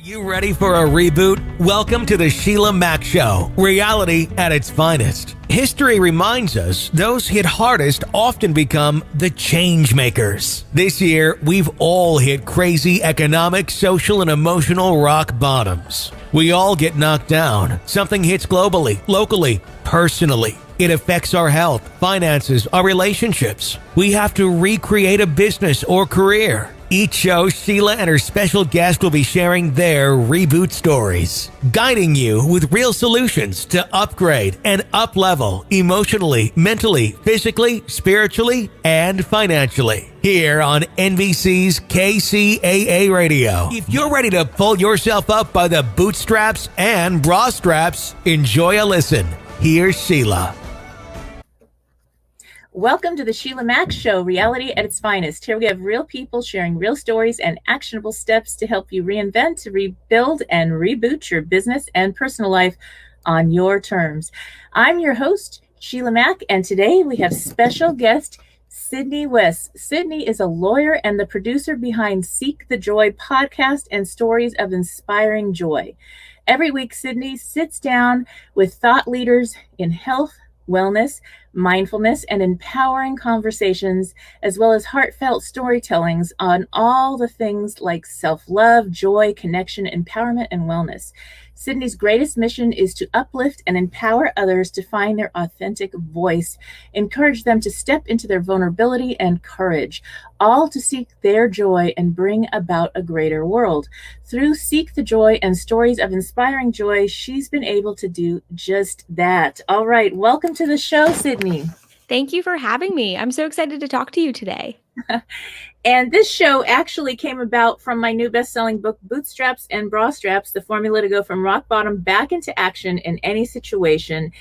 You ready for a reboot? Welcome to the Sheila Mac Show, reality at its finest. History reminds us those hit hardest often become the change makers. This year, we've all hit crazy economic, social, and emotional rock bottoms. We all get knocked down. Something hits globally, locally, personally. It affects our health, finances, our relationships. We have to recreate a business or career. Each show, Sheila and her special guest will be sharing their reboot stories, guiding you with real solutions to upgrade and up-level emotionally, mentally, physically, spiritually, and financially. Here on NBC's KCAA Radio. If you're ready to pull yourself up by the bootstraps and bra straps, enjoy a listen. Here's Sheila. Welcome to the Sheila Mac Show, reality at its finest. Here we have real people sharing real stories and actionable steps to help you reinvent, rebuild, and reboot your business and personal life on your terms. I'm your host, Sheila Mac, and today we have special guest, Sydney Weiss. Sydney is a lawyer and the producer behind Seek the Joy podcast and Stories of Inspiring Joy. Every week, Sydney sits down with thought leaders in health, wellness, mindfulness, and empowering conversations, as well as heartfelt storytellings on all the things like self-love, joy, connection, empowerment, and wellness. Sydney's greatest mission is to uplift and empower others to find their authentic voice, encourage them to step into their vulnerability and courage, all to seek their joy and bring about a greater world. Through Seek the Joy and Stories of Inspiring Joy, she's been able to do just that. All right, welcome to the show, Sydney. Thank you for having me. I'm so excited to talk to you today. And this show actually came about from my new best-selling book, Bootstraps and Bra Straps, the formula to go from rock bottom back into action in any situation.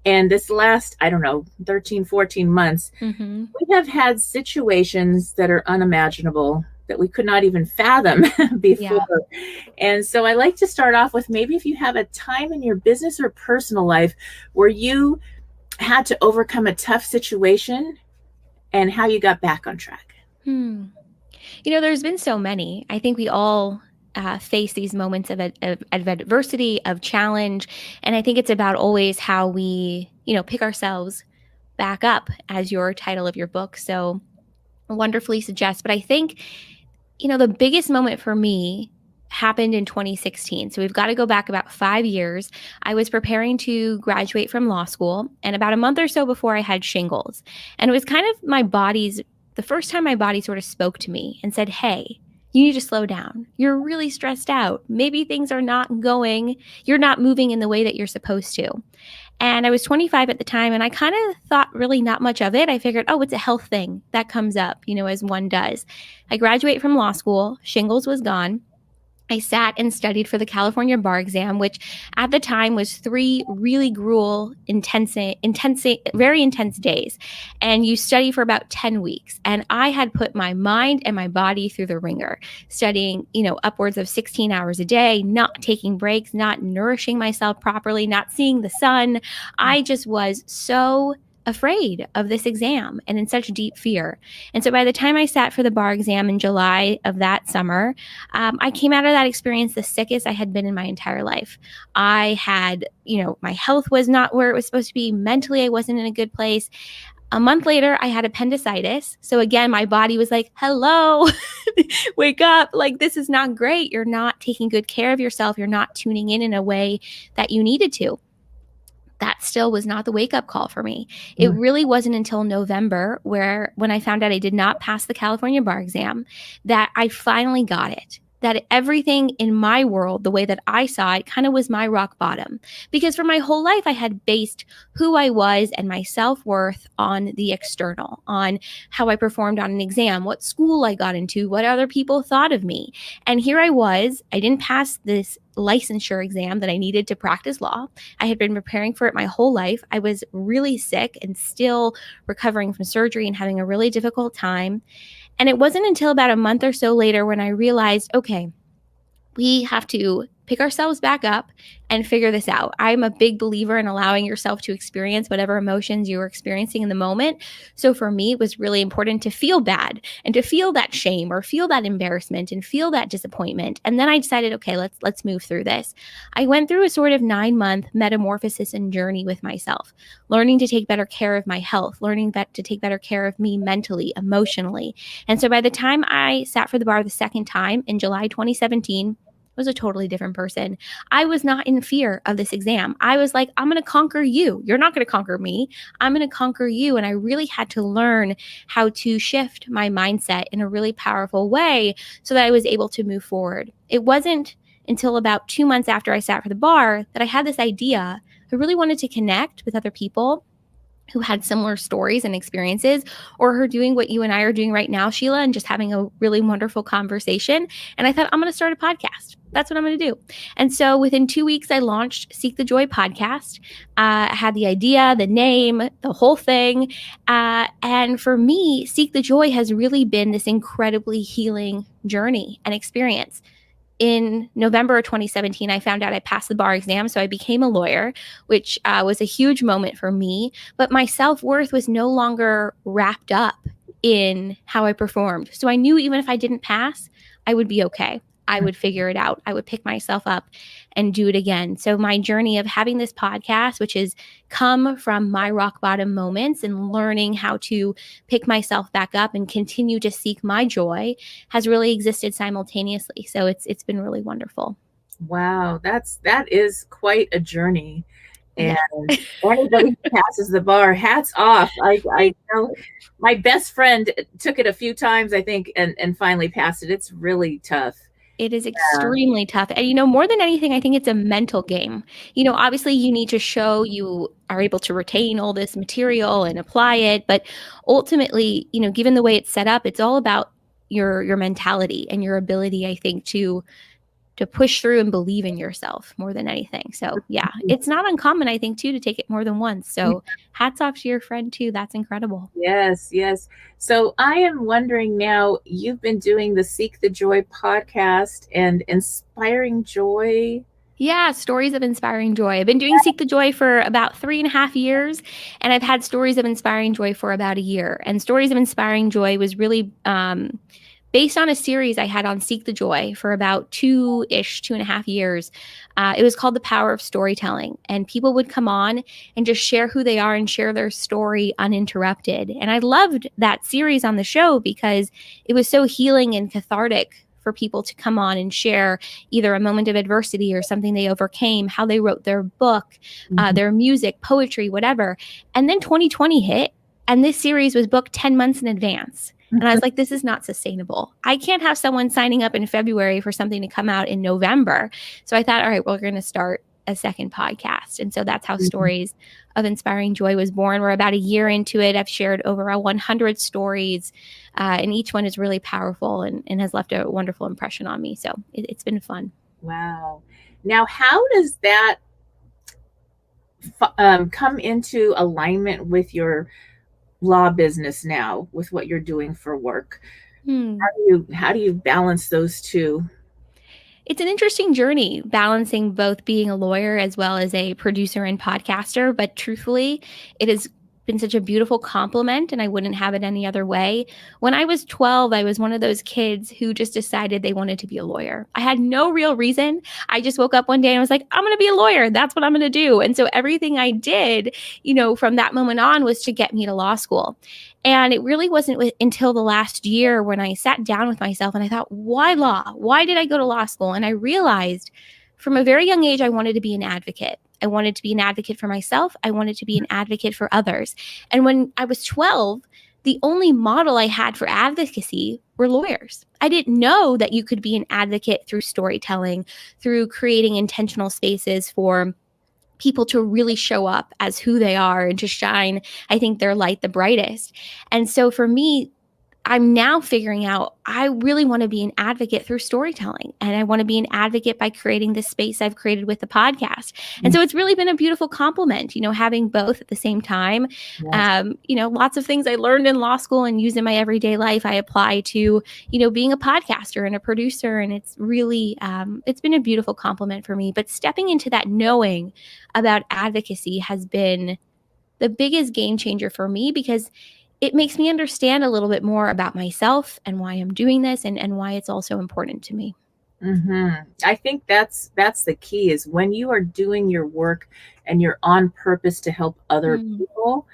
And this last, 13, 14 months, we have had situations that are unimaginable that we could not even fathom before. Yeah. And so I like to start off with maybe if you have a time in your business or personal life where you had to overcome a tough situation and how you got back on track. There's been so many. I think we all face these moments of adversity, of challenge. And I think it's about always how we, pick ourselves back up, as your title of your book so wonderfully suggests. But I think, the biggest moment for me happened in 2016. So we've got to go back about 5 years. I was preparing to graduate from law school, and about a month or so before I had shingles. And it was kind of the first time my body sort of spoke to me and said, hey, you need to slow down. You're really stressed out. Maybe things are you're not moving in the way that you're supposed to. And I was 25 at the time, and I kind of thought really not much of it. I figured, it's a health thing that comes up, as one does. I graduated from law school. Shingles was gone. I sat and studied for the California bar exam, which at the time was 3 really gruel, very intense days. And you study for about 10 weeks. And I had put my mind and my body through the ringer, studying, upwards of 16 hours a day, not taking breaks, not nourishing myself properly, not seeing the sun. I just was so afraid of this exam and in such deep fear. And so by the time I sat for the bar exam in July of that summer, I came out of that experience the sickest I had been in my entire life. I had, my health was not where it was supposed to be. Mentally, I wasn't in a good place. A month later, I had appendicitis. So again, my body was like, hello, wake up. Like, this is not great. You're not taking good care of yourself. You're not tuning in a way that you needed to. That still was not the wake-up call for me. It really wasn't until November when I found out I did not pass the California bar exam, that I finally got it. That everything in my world, the way that I saw it, kind of was my rock bottom. Because for my whole life, I had based who I was and my self-worth on the external, on how I performed on an exam, what school I got into, what other people thought of me. And here I was, I didn't pass this licensure exam that I needed to practice law. I had been preparing for it my whole life. I was really sick and still recovering from surgery and having a really difficult time. And it wasn't until about a month or so later when I realized, okay, we have to pick ourselves back up and figure this out. I'm a big believer in allowing yourself to experience whatever emotions you were experiencing in the moment. So for me, it was really important to feel bad and to feel that shame or feel that embarrassment and feel that disappointment. And then I decided, okay, let's move through this. I went through a sort of 9-month metamorphosis and journey with myself, learning to take better care of my health, learning to take better care of me mentally, emotionally. And so by the time I sat for the bar the second time in July 2017, was a totally different person. I was not in fear of this exam. I was like, I'm going to conquer you. You're not going to conquer me. I'm going to conquer you. And I really had to learn how to shift my mindset in a really powerful way so that I was able to move forward. It wasn't until about 2 months after I sat for the bar that I had this idea. I really wanted to connect with other people who had similar stories and experiences, or who are doing what you and I are doing right now, Sheila, and just having a really wonderful conversation. And I thought, I'm going to start a podcast. That's what I'm going to do. And so within 2 weeks, I launched Seek the Joy podcast. I had the idea, the name, the whole thing. And for me, Seek the Joy has really been this incredibly healing journey and experience. In November of 2017, I found out I passed the bar exam, so I became a lawyer, which was a huge moment for me. But my self-worth was no longer wrapped up in how I performed. So I knew even if I didn't pass, I would be okay. I would figure it out. I would pick myself up and do it again. So my journey of having this podcast, which has come from my rock bottom moments and learning how to pick myself back up and continue to seek my joy, has really existed simultaneously. So it's been really wonderful. Wow, that is quite a journey. And anybody who passes the bar, hats off. I know my best friend took it a few times, I think, and finally passed it. It's really tough. It is extremely tough. And, more than anything, I think it's a mental game. Obviously you need to show you are able to retain all this material and apply it. But ultimately, given the way it's set up, it's all about your mentality and your ability, I think, to push through and believe in yourself more than anything. So yeah, it's not uncommon, I think, too, to take it more than once. So hats off to your friend too. That's incredible. Yes, yes. So I am wondering now, you've been doing the Seek the Joy podcast and Inspiring Joy. Yeah, stories of inspiring joy. I've been doing Seek the Joy for about 3.5 years, and I've had stories of inspiring joy for about a year. And stories of inspiring joy was really based on a series I had on Seek the Joy for about 2.5 years. It was called The Power of Storytelling. And people would come on and just share who they are and share their story uninterrupted. And I loved that series on the show because it was so healing and cathartic for people to come on and share either a moment of adversity or something they overcame, how they wrote their book, their music, poetry, whatever. And then 2020 hit, and this series was booked 10 months in advance. And I was like, this is not sustainable. I can't have someone signing up in February for something to come out in November. So I thought, all right, we're going to start a second podcast. And so that's how Stories of Inspiring Joy was born. We're about a year into it. I've shared over 100 stories, and each one is really powerful and has left a wonderful impression on me. So it's been fun. Wow. Now, how does that come into alignment with your law business now, with what you're doing for work? How do you balance those two? It's an interesting journey, balancing both being a lawyer as well as a producer and podcaster. But truthfully, it has been such a beautiful compliment, and I wouldn't have it any other way. When I was 12, I was one of those kids who just decided they wanted to be a lawyer. I had no real reason. I just woke up one day and I was like, I'm going to be a lawyer. That's what I'm going to do. And so everything I did, from that moment on was to get me to law school. And it really wasn't until the last year when I sat down with myself and I thought, why law? Why did I go to law school? And I realized from a very young age, I wanted to be an advocate. I wanted to be an advocate for myself. I wanted to be an advocate for others. And when I was 12, the only model I had for advocacy were lawyers. I didn't know that you could be an advocate through storytelling, through creating intentional spaces for people to really show up as who they are and to shine, I think, their light the brightest. And so for me, I'm now figuring out I really want to be an advocate through storytelling, and I want to be an advocate by creating this space I've created with the podcast. And so it's really been a beautiful compliment, having both at the same time. Yes. Lots of things I learned in law school and use in my everyday life, I apply to, being a podcaster and a producer. And it's really, it's been a beautiful compliment for me. But stepping into that knowing about advocacy has been the biggest game changer for me, because it makes me understand a little bit more about myself and why I'm doing this, and why it's also important to me. I think that's the key, is when you are doing your work and you're on purpose to help other people,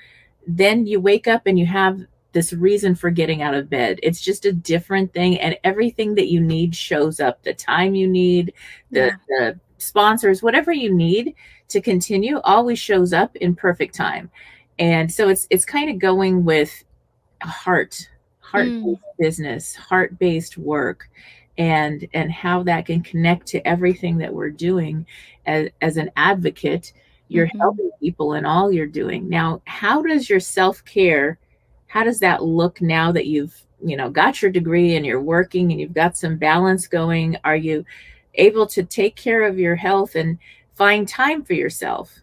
then you wake up and you have this reason for getting out of bed. It's just a different thing, and everything that you need shows up. The time you need, the sponsors, whatever you need to continue, always shows up in perfect time. And so it's kind of going with a heart-based business, heart-based work, and how that can connect to everything that we're doing as an advocate. You're helping people in all you're doing. Now, how does your self-care, how does that look now that you've, got your degree and you're working and you've got some balance going? Are you able to take care of your health and find time for yourself?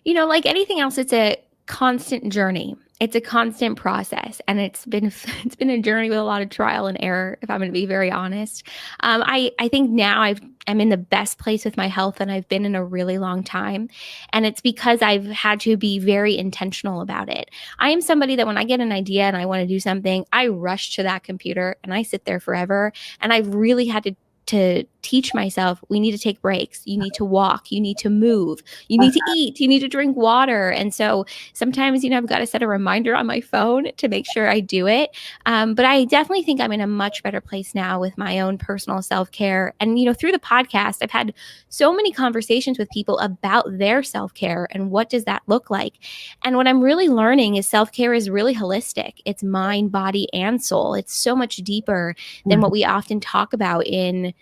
Like anything else, it's a constant journey. It's a constant process, and it's been a journey with a lot of trial and error, if I'm going to be very honest. I think now I'm in the best place with my health than I've been in a really long time, and it's because I've had to be very intentional about it. I am somebody that when I get an idea and I want to do something, I rush to that computer and I sit there forever, and I've really had to teach myself, we need to take breaks. You need to walk. You need to move. You need to eat. You need to drink water. And so sometimes, I've got to set a reminder on my phone to make sure I do it. But I definitely think I'm in a much better place now with my own personal self-care. And, through the podcast, I've had so many conversations with people about their self-care and what does that look like. And what I'm really learning is self-care is really holistic. It's mind, body, and soul. It's so much deeper than what we often talk about in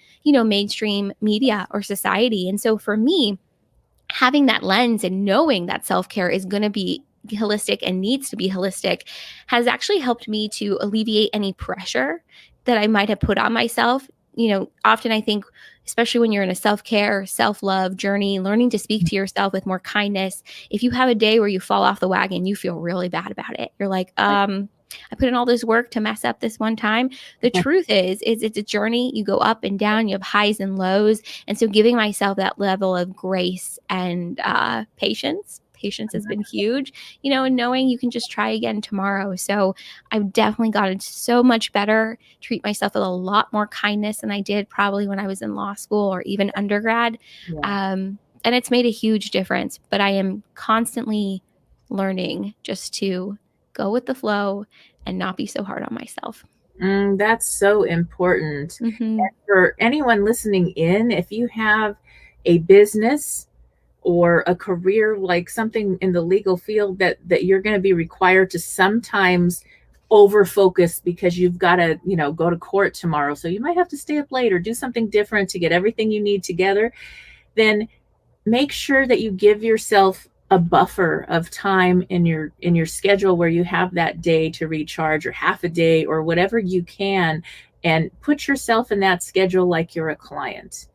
mainstream media or society. And so for me, having that lens and knowing that self-care is going to be holistic and needs to be holistic has actually helped me to alleviate any pressure that I might have put on myself. Often I think, especially when you're in a self-care, self-love journey, learning to speak to yourself with more kindness. If you have a day where you fall off the wagon, you feel really bad about it. You're like, I put in all this work to mess up this one time. The truth is it's a journey. You go up and down, you have highs and lows. And so giving myself that level of grace and patience has been huge, and knowing you can just try again tomorrow. So I've definitely gotten so much better, treat myself with a lot more kindness than I did probably when I was in law school or even undergrad. And it's made a huge difference, but I am constantly learning just to go with the flow and not be so hard on myself. That's so important. And for anyone listening in, if you have a business or a career, like something in the legal field that you're going to be required to sometimes over focus because you've got to, go to court tomorrow. So you might have to stay up late or do something different to get everything you need together. Then make sure that you give yourself a buffer of time in your schedule where you have that day to recharge, or half a day, or whatever you can, and put yourself in that schedule like you're a client.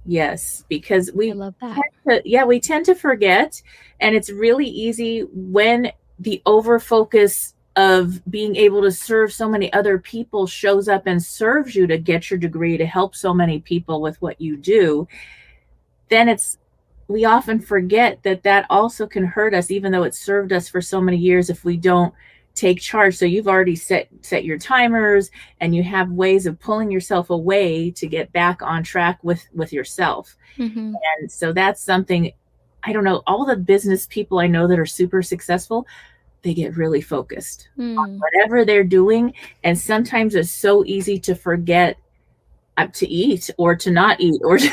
Yes, because I love that. We tend to forget, and it's really easy when the over focus of being able to serve so many other people shows up and serves you to get your degree, to help so many people with what you do. Then we often forget that also can hurt us, even though it served us for so many years, if we don't take charge. So you've already set your timers, and you have ways of pulling yourself away to get back on track with yourself. And so that's something, I don't know, all the business people I know that are super successful, they get really focused on whatever they're doing. And sometimes it's so easy to forget to eat, or to not eat, or to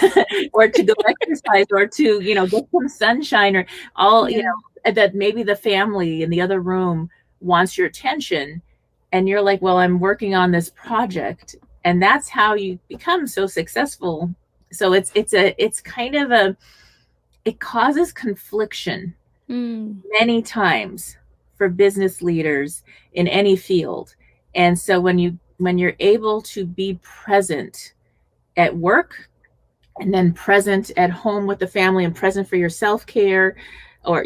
go exercise, or to, get some sunshine, or all, that maybe the family in the other room wants your attention, and you're like, well, I'm working on this project. And that's how you become so successful. So it's kind of it causes confliction many times for business leaders in any field. And so when you're able to be present at work, and then present at home with the family, and present for your self-care, or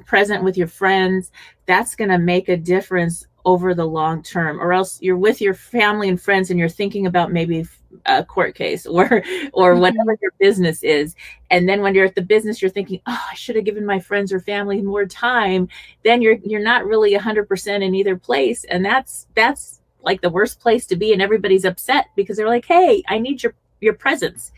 present with your friends, that's going to make a difference over the long term. Or else you're with your family and friends and you're thinking about maybe a court case or whatever your business is, and then when you're at the business, you're thinking, oh, I should have given my friends or family more time. Then you're not really 100% in either place, and that's like the worst place to be. And everybody's upset because they're like, hey, I need your presence.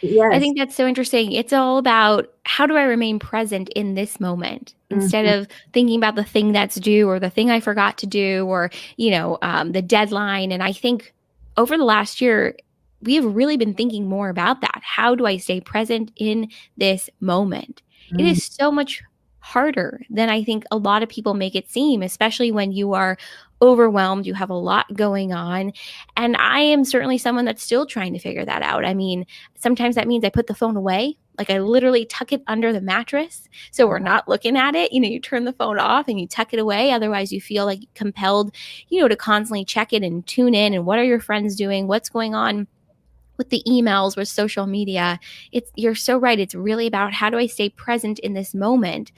Yes. I think that's so interesting. It's all about, how do I remain present in this moment instead of thinking about the thing that's due or the thing I forgot to do, or, the deadline. And I think over the last year, we have really been thinking more about that. How do I stay present in this moment? It is so much harder than I think a lot of people make it seem, especially when you are overwhelmed, you have a lot going on. And I am certainly someone that's still trying to figure that out. I mean, sometimes that means I put the phone away. Like, I literally tuck it under the mattress so we're not looking at it. You turn the phone off and you tuck it away. Otherwise, you feel like compelled, to constantly check it and tune in. And what are your friends doing? What's going on with the emails, with social media? You're so right. It's really about, how do I stay present in this moment?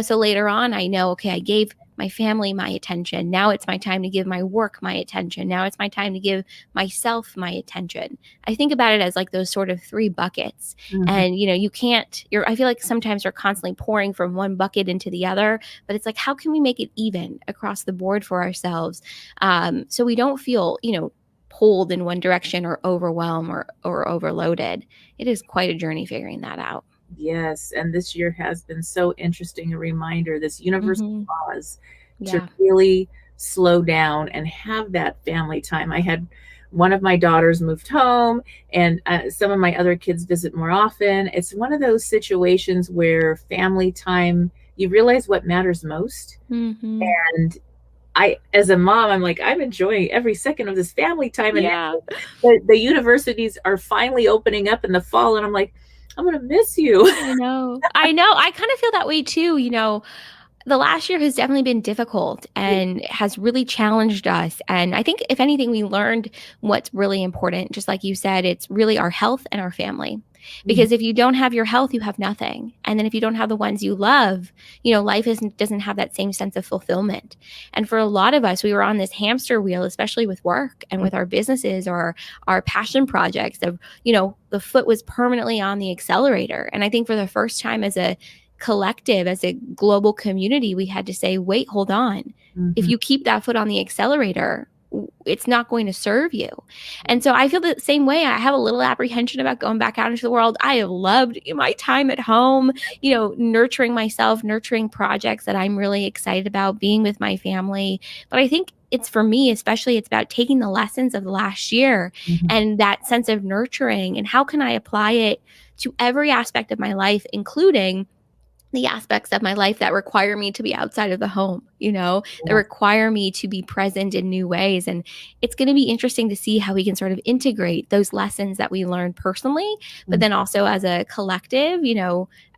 So later on, I know, okay, I gave my family my attention. Now it's my time to give my work my attention. Now it's my time to give myself my attention. I think about it as like those sort of 3 buckets. And, I feel like sometimes we're constantly pouring from one bucket into the other, but it's like, how can we make it even across the board for ourselves? So we don't feel, pulled in one direction or overwhelmed or overloaded. It is quite a journey figuring that out. Yes. And this year has been so interesting, a reminder, this universal pause to really slow down and have that family time. I had one of my daughters moved home, and some of my other kids visit more often. It's one of those situations where family time, you realize what matters most. And I, as a mom, I'm like, I'm enjoying every second of this family time. And the universities are finally opening up in the fall, and I'm like, I'm going to miss you. I know. I kind of feel that way too. The last year has definitely been difficult and has really challenged us. And I think, if anything, we learned what's really important. Just like you said, it's really our health and our family. Because if you don't have your health, you have nothing. And then if you don't have the ones you love, life doesn't have that same sense of fulfillment. And for a lot of us, we were on this hamster wheel, especially with work and with our businesses or our passion projects of, the foot was permanently on the accelerator. And I think for the first time as a collective, as a global community, we had to say, wait, hold on. If you keep that foot on the accelerator, it's not going to serve you. And so I feel the same way. I have a little apprehension about going back out into the world. I have loved my time at home, nurturing myself, nurturing projects that I'm really excited about, being with my family. But I think it's, for me, especially, it's about taking the lessons of the last year and that sense of nurturing, and how can I apply it to every aspect of my life, including the aspects of my life that require me to be outside of the home, that require me to be present in new ways. And it's going to be interesting to see how we can sort of integrate those lessons that we learned personally, but then also as a collective,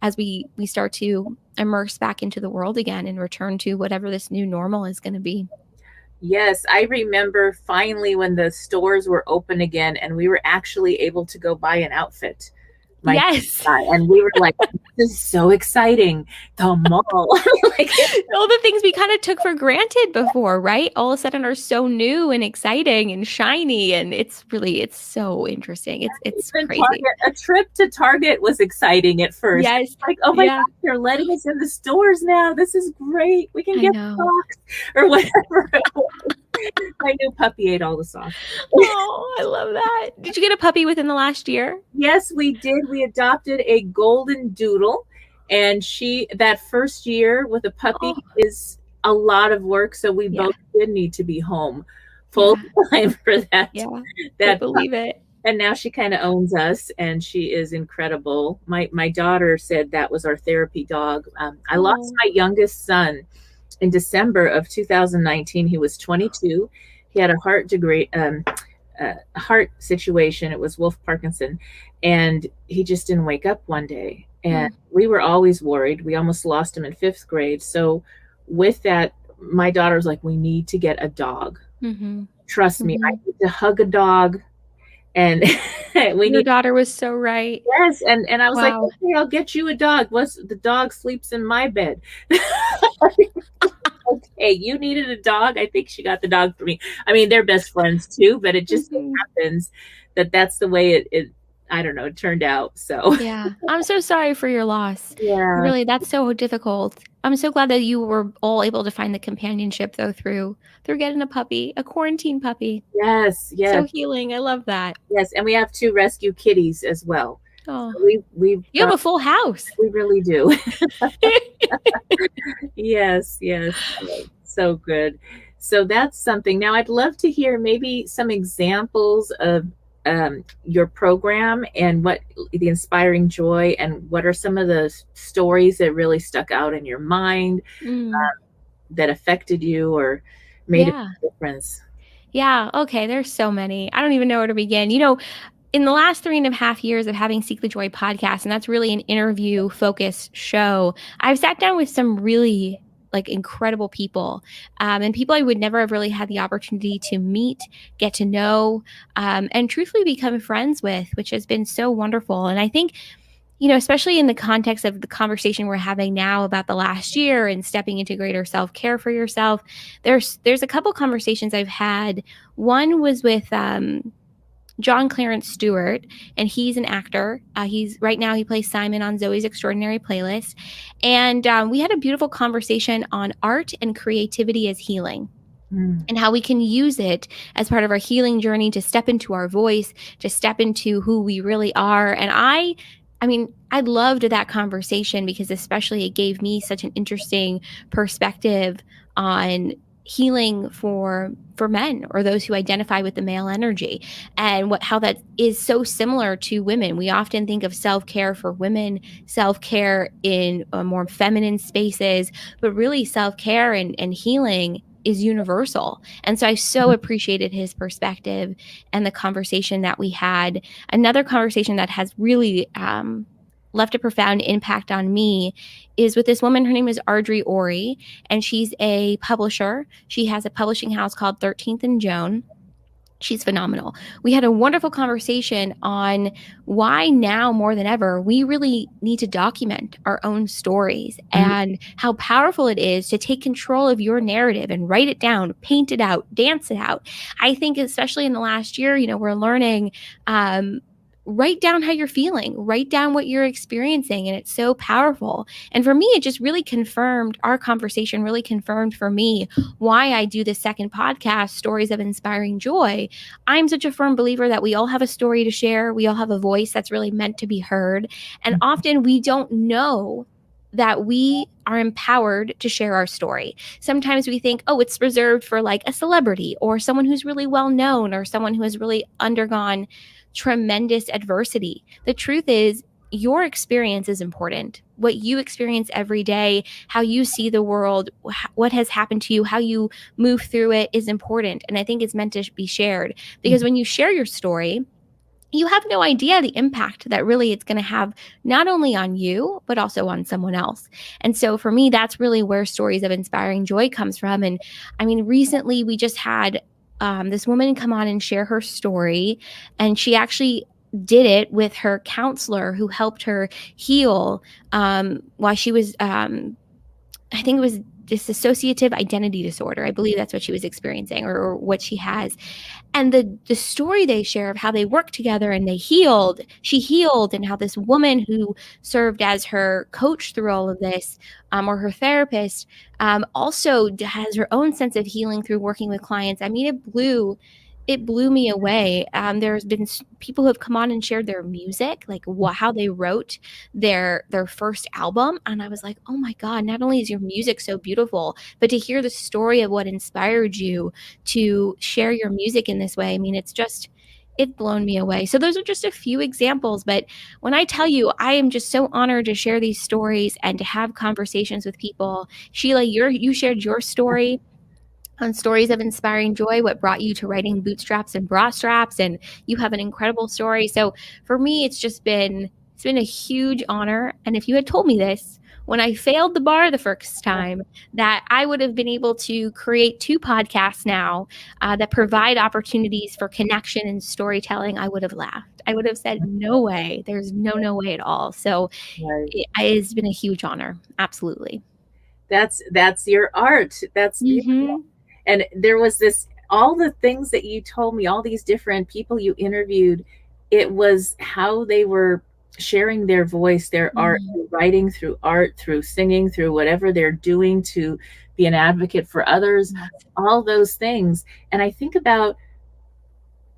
as we start to immerse back into the world again and return to whatever this new normal is going to be. Yes, I remember finally when the stores were open again and we were actually able to go buy an outfit. And we were like, this is so exciting. The mall. All the things we kind of took for granted before, right? All of a sudden are so new and exciting and shiny. And it's so interesting. It's crazy. A trip to Target was exciting at first. Yes. Like, oh my gosh, they're letting us in the stores now. This is great. We can get socks or whatever. My new puppy ate all the socks. Oh, I love that. Did you get a puppy within the last year? Yes, we did. We adopted a golden doodle, and that first year with a puppy is a lot of work. So we both did need to be home full time for that. Yeah, I believe it. And now she kind of owns us, and she is incredible. My daughter said that was our therapy dog. I lost my youngest son in December of 2019. He was 22. He had a heart situation. It was Wolff Parkinson, and he just didn't wake up one day. And we were always worried. We almost lost him in 5th grade. So with that, my daughter's like, we need to get a dog. Mm-hmm. Trust me, I Mm-hmm. need to hug a dog, and we Your need. daughter was so right. Yes, and I was like, Wow. okay, I'll get you a dog. The dog sleeps in my bed. Okay, you needed a dog. I think she got the dog for me. I mean, they're best friends too, but it just so Mm-hmm. happens that that's the way it I don't know, it turned out. So Yeah. I'm so sorry for your loss. yeah, Really, that's so difficult. I'm so glad that you were all able to find the companionship though through getting a puppy, a quarantine puppy. yes, yes, So healing. I love that. yes, and we have 2 rescue kitties as well. Oh, So we've you have a full house. we really do. Yes, yes. So good. So that's something. Now I'd love to hear maybe some examples of your program and what the inspiring joy, and what are some of the stories that really stuck out in your mind Mm, that affected you or made a yeah. difference. Yeah. Okay. There's so many. I don't even know where to begin. In the last 3.5 years of having Seek the Joy podcast, and that's really an interview focused show, I've sat down with some really like incredible people, and people I would never have really had the opportunity to meet, get to know, and truthfully become friends with, which has been so wonderful. And I think, especially in the context of the conversation we're having now about the last year and stepping into greater self-care for yourself, there's a couple conversations I've had. One was with John Clarence Stewart, and he's an actor. He's right now he plays Simon on Zoe's Extraordinary Playlist, and we had a beautiful conversation on art and creativity as healing, and how we can use it as part of our healing journey to step into our voice, to step into who we really are. And I loved that conversation because especially it gave me such an interesting perspective on healing for men, or those who identify with the male energy, and how that is so similar to women. We often think of self-care for women, self-care in more feminine spaces, but really self-care and healing is universal. And so I so appreciated his perspective and the conversation that we had. Another conversation that has really left a profound impact on me is with this woman. Her name is Audrey Ori, and she's a publisher. She has a publishing house called 13th and Joan. She's phenomenal. We had a wonderful conversation on why now more than ever, we really need to document our own stories, and how powerful it is to take control of your narrative and write it down, paint it out, dance it out. I think especially in the last year, we're learning, write down how you're feeling, write down what you're experiencing. And it's so powerful. And for me, it just really confirmed, our conversation really confirmed for me why I do this second podcast, Stories of Inspiring Joy. I'm such a firm believer that we all have a story to share. We all have a voice that's really meant to be heard. And often we don't know that we are empowered to share our story. Sometimes we think, oh, it's reserved for like a celebrity or someone who's really well known or someone who has really undergone tremendous adversity. The truth is, your experience is important. What you experience every day, how you see the world, what has happened to you, how you move through it is important. And I think it's meant to be shared, because when you share your story, you have no idea the impact that really it's going to have, not only on you, but also on someone else. And so for me, that's really where Stories of Inspiring Joy comes from. And recently we just had this woman come on and share her story, and she actually did it with her counselor who helped her heal while she was, I think it was dissociative identity disorder. I believe that's what she was experiencing, or what she has. And the story they share of how they worked together and she healed, and how this woman who served as her coach through all of this, or her therapist, also has her own sense of healing through working with clients. It blew me away. There's been people who have come on and shared their music, like how they wrote their first album. And I was like, oh my God, not only is your music so beautiful, but to hear the story of what inspired you to share your music in this way. It's blown me away. So those are just a few examples. But when I tell you, I am just so honored to share these stories and to have conversations with people. Sheila, you shared your story on Stories of Inspiring Joy, what brought you to writing Bootstraps and Bra Straps, and you have an incredible story. So for me, it's been a huge honor. And if you had told me this when I failed the bar the first time, that I would have been able to create 2 podcasts now that provide opportunities for connection and storytelling, I would have laughed. I would have said, no way. There's no way at all. So Right. it's been a huge honor. Absolutely. That's your art. That's beautiful. And there was all the things that you told me, all these different people you interviewed, it was how they were sharing their voice, their art, through writing, through art, through singing, through whatever they're doing to be an advocate for others, all those things. And I think about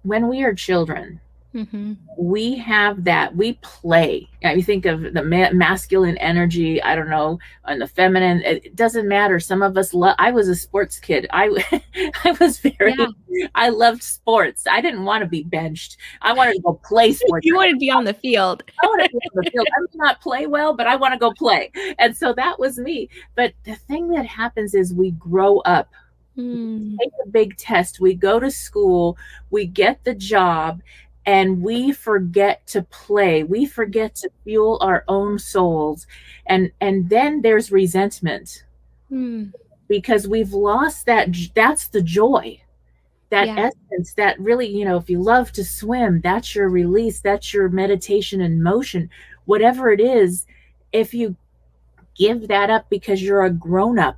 when we are children, we have that, we play. You think of the masculine energy, I don't know, and the feminine, it doesn't matter. Some of us I was a sports kid. I was I loved sports. I didn't want to be benched. I wanted to go play sports. You wanted to be on the field. I want to be on the field. I may not play well, but I want to go play. And so that was me. But the thing that happens is we grow up. We take a big test. We go to school. We get the job. And we forget to play. We forget to fuel our own souls. And then there's resentment because we've lost that. That's the joy, that essence, that really, if you love to swim, that's your release. That's your meditation and motion, whatever it is. If you give that up because you're a grown up,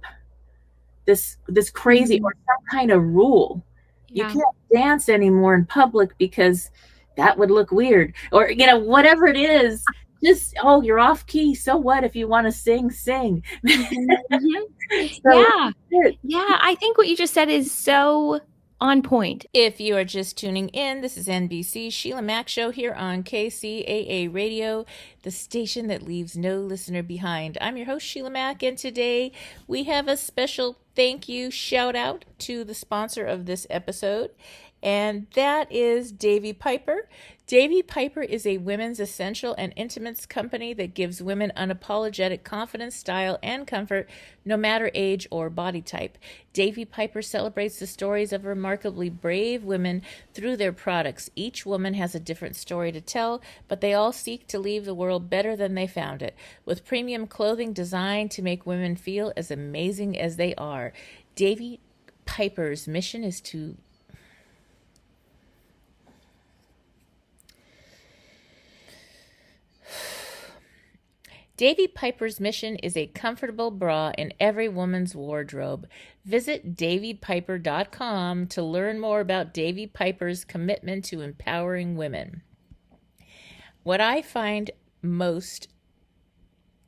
this crazy or some kind of rule, you can't dance anymore in public because that would look weird, or whatever it is, just you're off key, so what if you want to sing. So, I think what you just said is so on point. If you are just tuning in, this is NBC's Sheila Mac Show here on KCAA Radio, the station that leaves no listener behind. I'm your host, Sheila Mac, and today we have a special thank you shout out to the sponsor of this episode, and that is Davy Piper. Davy Piper is a women's essential and intimates company that gives women unapologetic confidence, style, and comfort, no matter age or body type. Davy Piper celebrates the stories of remarkably brave women through their products. Each woman has a different story to tell, but they all seek to leave the world better than they found it, with premium clothing designed to make women feel as amazing as they are. Davy Piper's mission is to Davy Piper's mission is a comfortable bra in every woman's wardrobe. Visit davypiper.com to learn more about Davy Piper's commitment to empowering women. What I find most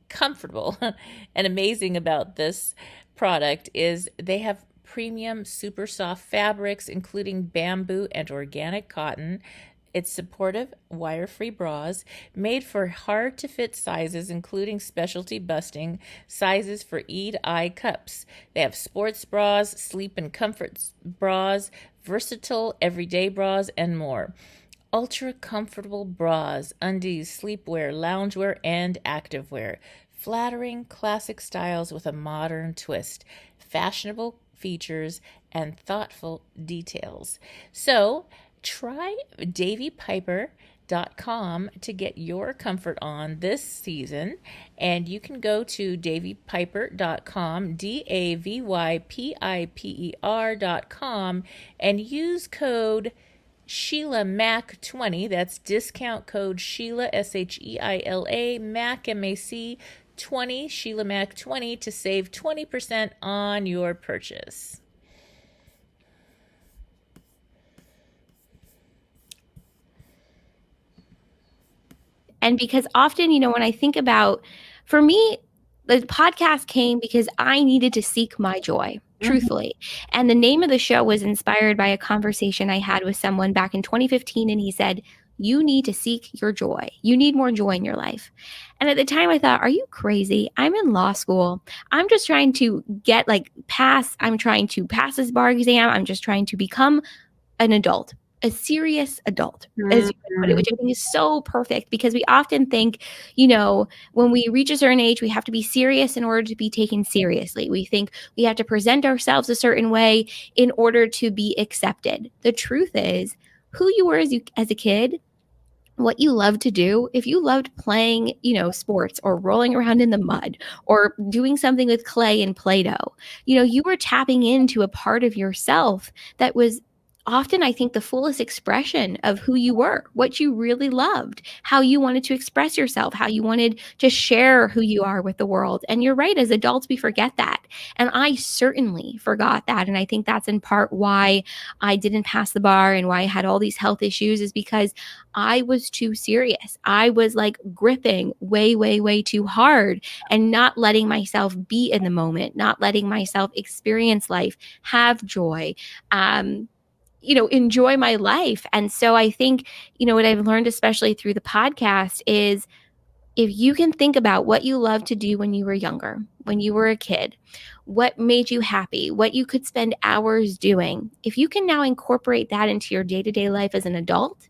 comfortable and amazing about this product is they have premium super soft fabrics, including bamboo and organic cotton. It's supportive, wire-free bras made for hard-to-fit sizes, including specialty busting sizes for E-to-I cups. They have sports bras, sleep and comfort bras, versatile everyday bras, and more. Ultra-comfortable bras, undies, sleepwear, loungewear, and activewear. Flattering classic styles with a modern twist. Fashionable features and thoughtful details. So, try davypiper.com to get your comfort on this season, and you can go to davypiper.com, davypiper.com, and use code Sheila Mac 20. That's discount code Sheila SHEILA Mac MAC 20, Sheila Mac 20, to save 20% on your purchase. And because often, when I think about, for me, the podcast came because I needed to seek my joy, truthfully. And the name of the show was inspired by a conversation I had with someone back in 2015. And he said, you need to seek your joy. You need more joy in your life. And at the time I thought, are you crazy? I'm in law school. I'm just trying to I'm trying to pass this bar exam. I'm just trying to become an adult. A serious adult, as you put it, which I think is so perfect, because we often think, when we reach a certain age, we have to be serious in order to be taken seriously. We think we have to present ourselves a certain way in order to be accepted. The truth is, who you were as a kid what you love to do, if you loved playing, sports or rolling around in the mud or doing something with clay and Play-Doh, you were tapping into a part of yourself that was often, I think, the fullest expression of who you were, what you really loved, how you wanted to express yourself, how you wanted to share who you are with the world. And you're right, as adults, we forget that. And I certainly forgot that. And I think that's in part why I didn't pass the bar and why I had all these health issues, is because I was too serious. I was like gripping way, way, way too hard and not letting myself be in the moment, not letting myself experience life, have joy, enjoy my life. And so I think, what I've learned, especially through the podcast, is if you can think about what you loved to do when you were younger, when you were a kid, what made you happy, what you could spend hours doing, if you can now incorporate that into your day-to-day life as an adult,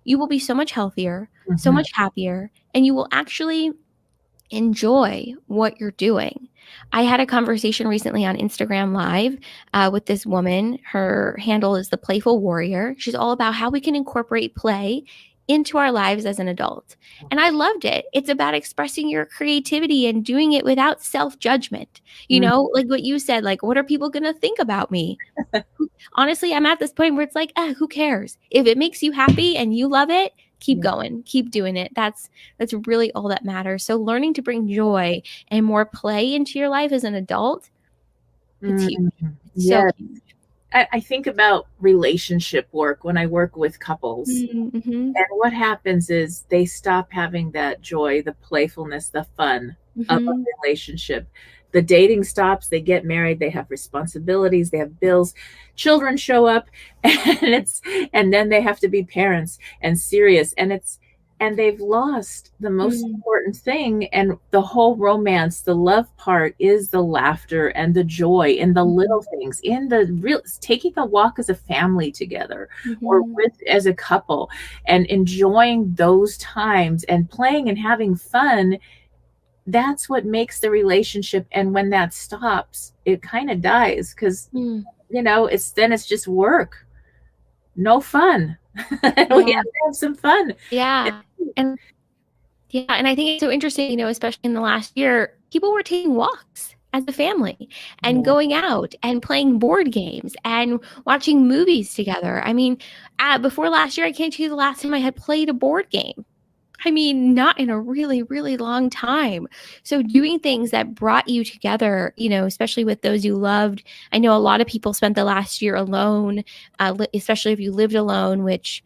you will be so much healthier, so much happier, and you will actually enjoy what you're doing. I had a conversation recently on Instagram Live with this woman. Her handle is The Playful Warrior. She's all about how we can incorporate play into our lives as an adult. And I loved it. It's about expressing your creativity and doing it without self-judgment. Like what you said, like, what are people going to think about me? Honestly, I'm at this point where it's like, who cares? If it makes you happy and you love it, keep going, keep doing it. That's really all that matters. So learning to bring joy and more play into your life as an adult, it's huge. It's so huge. I think about relationship work when I work with couples. And what happens is they stop having that joy, the playfulness, the fun of a relationship. The dating stops, they get married, they have responsibilities, they have bills, children show up, and then they have to be parents and serious, and they've lost the most important thing. And the whole romance, the love part, is the laughter and the joy in the little things, in the real, taking a walk as a family together or as a couple, and enjoying those times and playing and having fun. That's what makes the relationship. And when that stops, it kind of dies, because it's just work, no fun. We have to have some fun. And I think it's so interesting, especially in the last year, people were taking walks as a family and going out and playing board games and watching movies together. I mean, before last year, I can't tell you the last time I had played a board game. I mean, not in a really, really long time. So doing things that brought you together, especially with those you loved. I know a lot of people spent the last year alone, especially if you lived alone, which,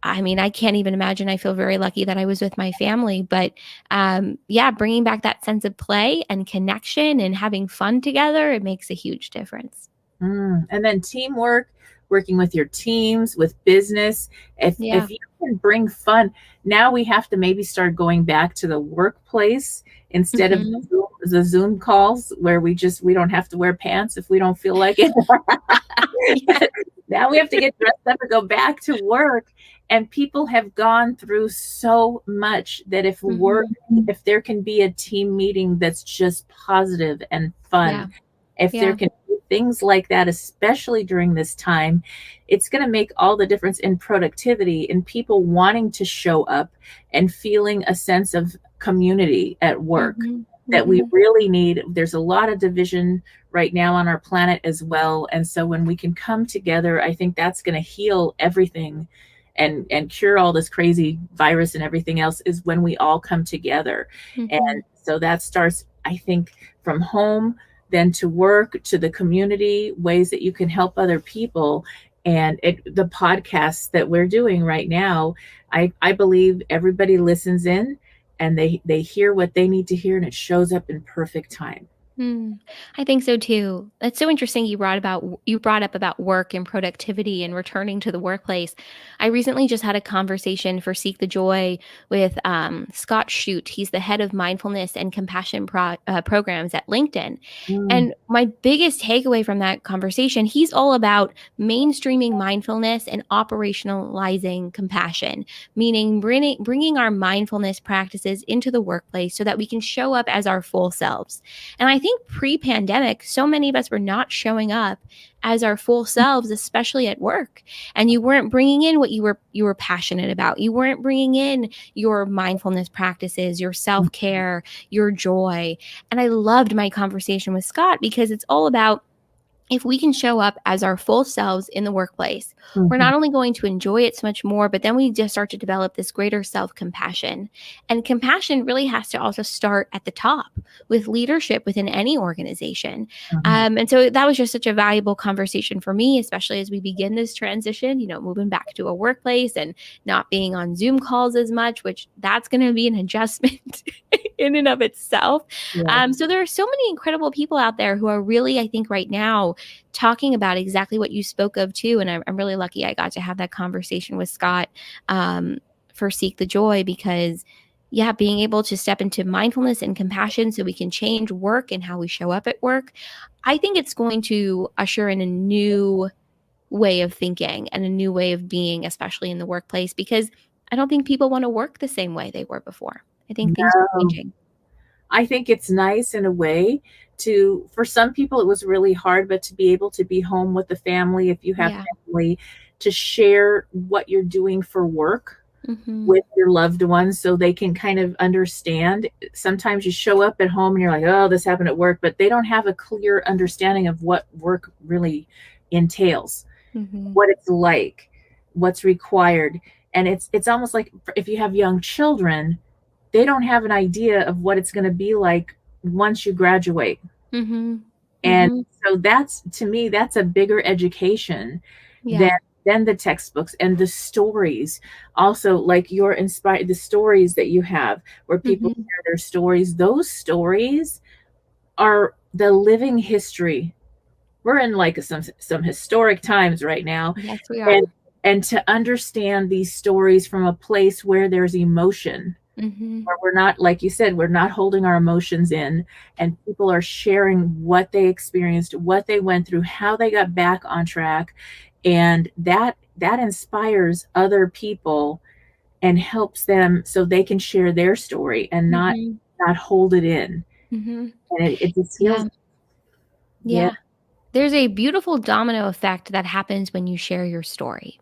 I mean, I can't even imagine. I feel very lucky that I was with my family. But bringing back that sense of play and connection and having fun together, it makes a huge difference. And then teamwork, working with your teams, with business. If you can bring fun, now we have to maybe start going back to the workplace instead of the Zoom calls where we don't have to wear pants if we don't feel like it. Now we have to get dressed up and go back to work. And people have gone through so much that if there can be a team meeting that's just positive and fun, if there can be things like that, especially during this time, it's going to make all the difference in productivity, in people wanting to show up and feeling a sense of community at work that we really need. There's a lot of division right now on our planet as well. And so when we can come together, I think that's going to heal everything and cure all this crazy virus and everything else, is when we all come together. And so that starts, I think, from home, then to work, to the community, ways that you can help other people. And the podcasts that we're doing right now, I believe everybody listens in and they hear what they need to hear, and it shows up in perfect time. I think so too. That's so interesting. You brought up about work and productivity and returning to the workplace. I recently just had a conversation for Seek the Joy with Scott Shute. He's the head of mindfulness and compassion programs at LinkedIn. And my biggest takeaway from that conversation, he's all about mainstreaming mindfulness and operationalizing compassion, meaning bringing our mindfulness practices into the workplace so that we can show up as our full selves. And I think think pre-pandemic, so many of us were not showing up as our full selves, especially at work. And you weren't bringing in what you were passionate about. You weren't bringing in your mindfulness practices, your self-care, your joy. And I loved my conversation with Scott because it's all about, if we can show up as our full selves in the workplace, we're not only going to enjoy it so much more, but then we just start to develop this greater self-compassion. And compassion really has to also start at the top with leadership within any organization. And so that was just such a valuable conversation for me, especially as we begin this transition, moving back to a workplace and not being on Zoom calls as much, which that's going to be an adjustment in and of itself. So there are so many incredible people out there who are really, I think right now, talking about exactly what you spoke of too. And I'm really lucky I got to have that conversation with Scott for Seek the Joy, because being able to step into mindfulness and compassion so we can change work and how we show up at work, I think it's going to usher in a new way of thinking and a new way of being, especially in the workplace, because I don't think people want to work the same way they were before. I think things are changing. I think it's nice in a way for some people it was really hard, but to be able to be home with the family, if you have family, to share what you're doing for work with your loved ones so they can kind of understand. Sometimes you show up at home and you're like, oh, this happened at work, but they don't have a clear understanding of what work really entails, what it's like, what's required. And it's almost like if you have young children, they don't have an idea of what it's going to be like once you graduate. And so that's, to me, that's a bigger education than the textbooks and the stories. Also, like the stories that you have where people share their stories, those stories are the living history. We're in like some historic times right now. Yes, we are. And to understand these stories from a place where there's emotion, where we're not, like you said, we're not holding our emotions in, and people are sharing what they experienced, what they went through, how they got back on track. And that inspires other people and helps them so they can share their story and not hold it in. And it just feels There's a beautiful domino effect that happens when you share your story.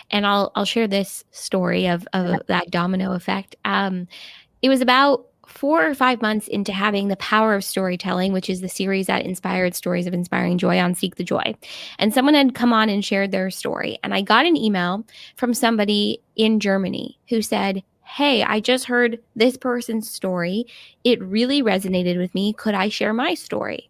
And I'll share this story of that domino effect. It was about 4 or 5 months into having the Power of Storytelling, which is the series that inspired Stories of Inspiring Joy on Seek the Joy. And someone had come on and shared their story. And I got an email from somebody in Germany who said, hey, I just heard this person's story. It really resonated with me. Could I share my story?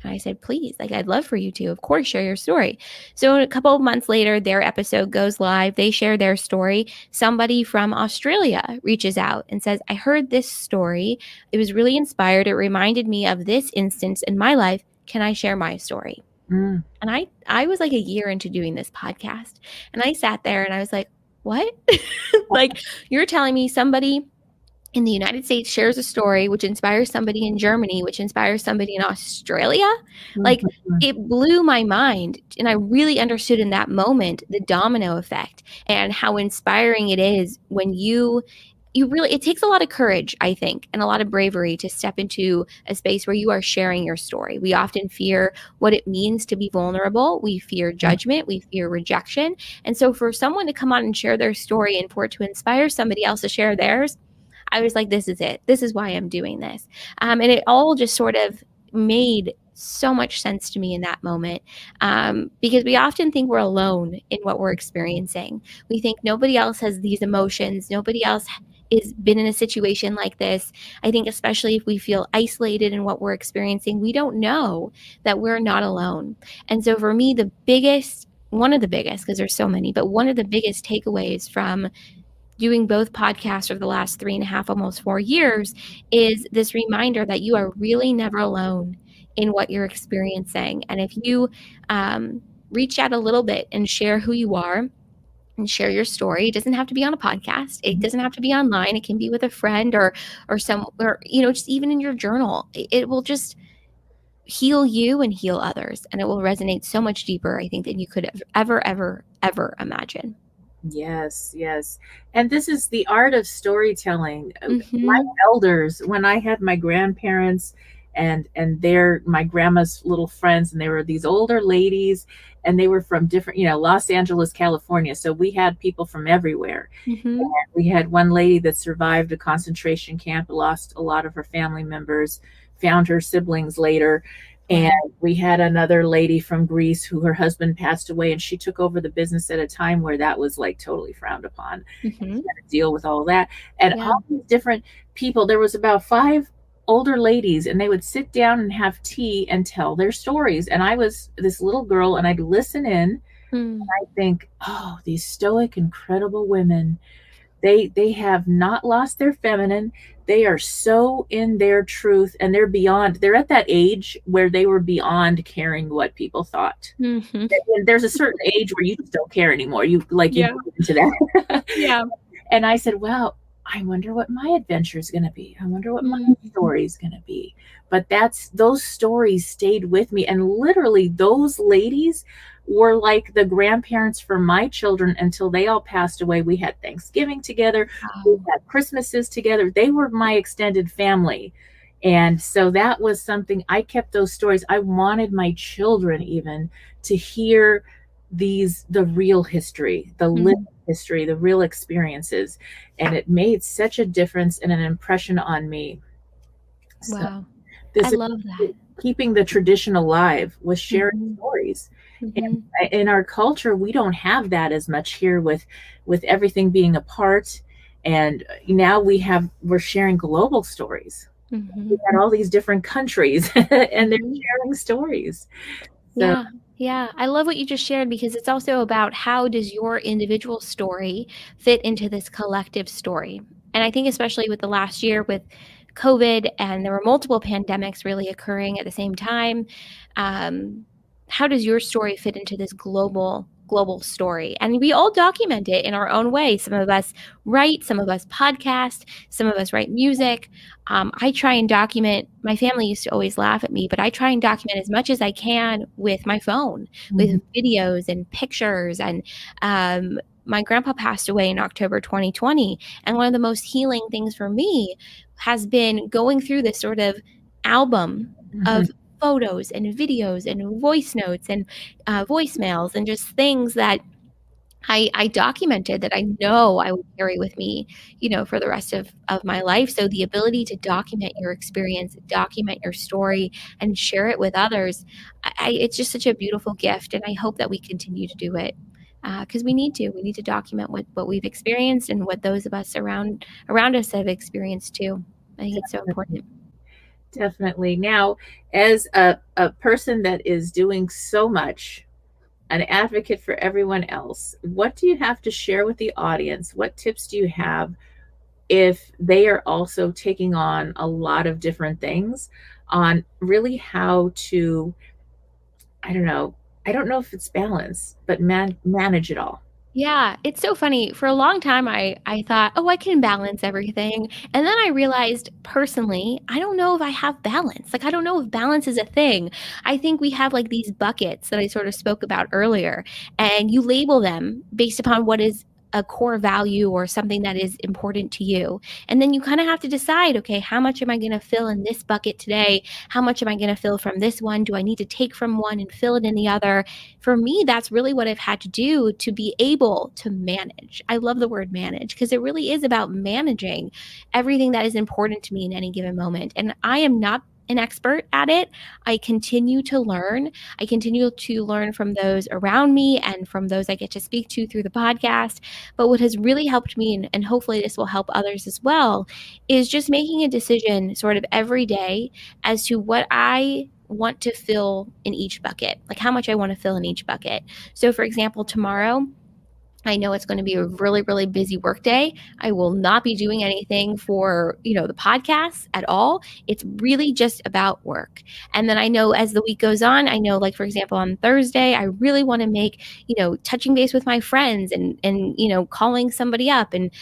And I said, please, I'd love for you to, of course, share your story. So a couple of months later, their episode goes live. They share their story. Somebody from Australia reaches out and says, I heard this story. It was really inspired. It reminded me of this instance in my life. Can I share my story? And I was like a year into doing this podcast. And I sat there and I was like, what? You're telling me somebody in the United States shares a story which inspires somebody in Germany, which inspires somebody in Australia. It blew my mind. And I really understood in that moment the domino effect and how inspiring it is when you really, it takes a lot of courage, I think, and a lot of bravery to step into a space where you are sharing your story. We often fear what it means to be vulnerable. We fear judgment. We fear rejection. And so for someone to come on and share their story and for it to inspire somebody else to share theirs, I was like, this is it. This is why I'm doing this. And it all just sort of made so much sense to me in that moment, because we often think we're alone in what we're experiencing. We think nobody else has these emotions. Nobody else has been in a situation like this. I think especially if we feel isolated in what we're experiencing, we don't know that we're not alone. And so for me, one of the biggest, because there's so many, but one of the biggest takeaways from doing both podcasts over the last 3.5, almost 4 years, is this reminder that you are really never alone in what you're experiencing. And if you reach out a little bit and share who you are and share your story, it doesn't have to be on a podcast. It doesn't have to be online. It can be with a friend or just even in your journal. It will just heal you and heal others. And it will resonate so much deeper, I think, than you could ever imagine. Yes. And this is the art of storytelling. My elders, when I had my grandparents and they're my grandma's little friends, and they were these older ladies, and they were from different, Los Angeles, California. So we had people from everywhere. Mm-hmm. And we had one lady that survived a concentration camp, lost a lot of her family members, found her siblings later. And we had another lady from Greece who her husband passed away, and she took over the business at a time where that was like totally frowned upon. Mm-hmm. She had to deal with all that. And all these different people, there was about 5 older ladies, and they would sit down and have tea and tell their stories. And I was this little girl, and I'd listen in, and I think, oh, these stoic, incredible women, they have not lost their feminine. They are so in their truth, and they're at that age where they were beyond caring what people thought. Mm-hmm. There's a certain age where you just don't care anymore. You go into that. Yeah. And I said, well, I wonder what my adventure is going to be. I wonder what my story is going to be. But those stories stayed with me. And literally those ladies were like the grandparents for my children until they all passed away. We had Thanksgiving together. We had Christmases together. They were my extended family. And so that was something, I kept those stories. I wanted my children even to hear the real history, the lived history, the real experiences. And it made such a difference and an impression on me. Wow. So I love that. Keeping the tradition alive was sharing stories. And in our culture, we don't have that as much here with everything being apart. And now we're sharing global stories. We've got all these different countries and they're sharing stories. So, yeah. I love what you just shared, because it's also about how does your individual story fit into this collective story. And I think especially with the last year with COVID, and there were multiple pandemics really occurring at the same time, how does your story fit into this global story? And we all document it in our own way. Some of us write, some of us podcast, some of us write music. I try and document. My family used to always laugh at me, but I try and document as much as I can with my phone, with videos and pictures. And my grandpa passed away in October 2020. And one of the most healing things for me has been going through this sort of album of photos and videos and voice notes and voicemails and just things that I documented that I know I would carry with me, for the rest of my life. So the ability to document your experience, document your story, and share it with others, it's just such a beautiful gift. And I hope that we continue to do it, because we need to document what we've experienced and what those of us around us have experienced too. I think it's so important. Definitely. Now, as a person that is doing so much, an advocate for everyone else, what do you have to share with the audience? What tips do you have if they are also taking on a lot of different things on really how to, I don't know if it's balance, but manage it all? Yeah, it's so funny. For a long time, I thought, oh, I can balance everything. And then I realized personally, I don't know if I have balance. Like, I don't know if balance is a thing. I think we have like these buckets that I sort of spoke about earlier, and you label them based upon what is a core value or something that is important to you. And then you kind of have to decide, okay, how much am I going to fill in this bucket today? How much am I going to fill from this one? Do I need to take from one and fill it in the other? For me, that's really what I've had to do to be able to manage. I love the word manage, because it really is about managing everything that is important to me in any given moment. And I am not an expert at it. I continue to learn. I continue to learn from those around me and from those I get to speak to through the podcast. But what has really helped me, and hopefully this will help others as well, is just making a decision sort of every day as to what I want to fill in each bucket, like how much I want to fill in each bucket. So for example, tomorrow, I know it's going to be a really, really busy work day. I will not be doing anything for, the podcast at all. It's really just about work. And then I know as the week goes on, I know, like, for example, on Thursday, I really want to make, touching base with my friends and calling somebody up and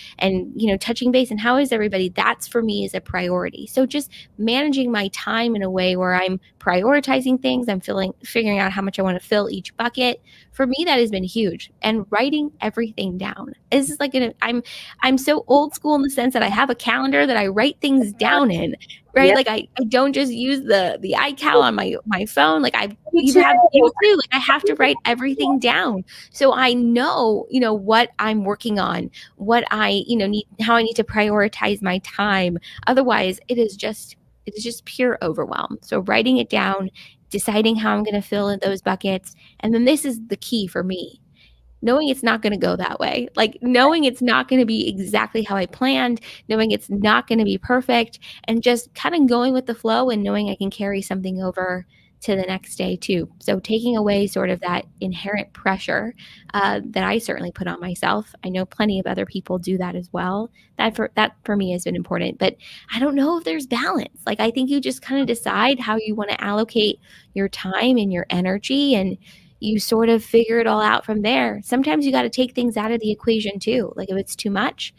touching base and how is everybody? That's for me is a priority. So just managing my time in a way where I'm prioritizing things, I'm figuring out how much I want to fill each bucket. For me, that has been huge. And writing everything down. This is like I'm so old school in the sense that I have a calendar that I write things down in, right? Yep. Like I don't just use the iCal on my phone. Like Me you too. too. Like I have to write everything down so I know, what I'm working on, what I, need, how I need to prioritize my time. Otherwise, it is just pure overwhelm. So writing it down, deciding how I'm going to fill in those buckets. And then this is the key for me, knowing it's not going to go that way, like knowing it's not going to be exactly how I planned, knowing it's not going to be perfect, and just kind of going with the flow and knowing I can carry something over to the next day too. So taking away sort of that inherent pressure that I certainly put on myself. I know plenty of other people do that as well. That for me has been important, but I don't know if there's balance. Like I think you just kind of decide how you want to allocate your time and your energy, and you sort of figure it all out from there. Sometimes you got to take things out of the equation too. Like if it's too much,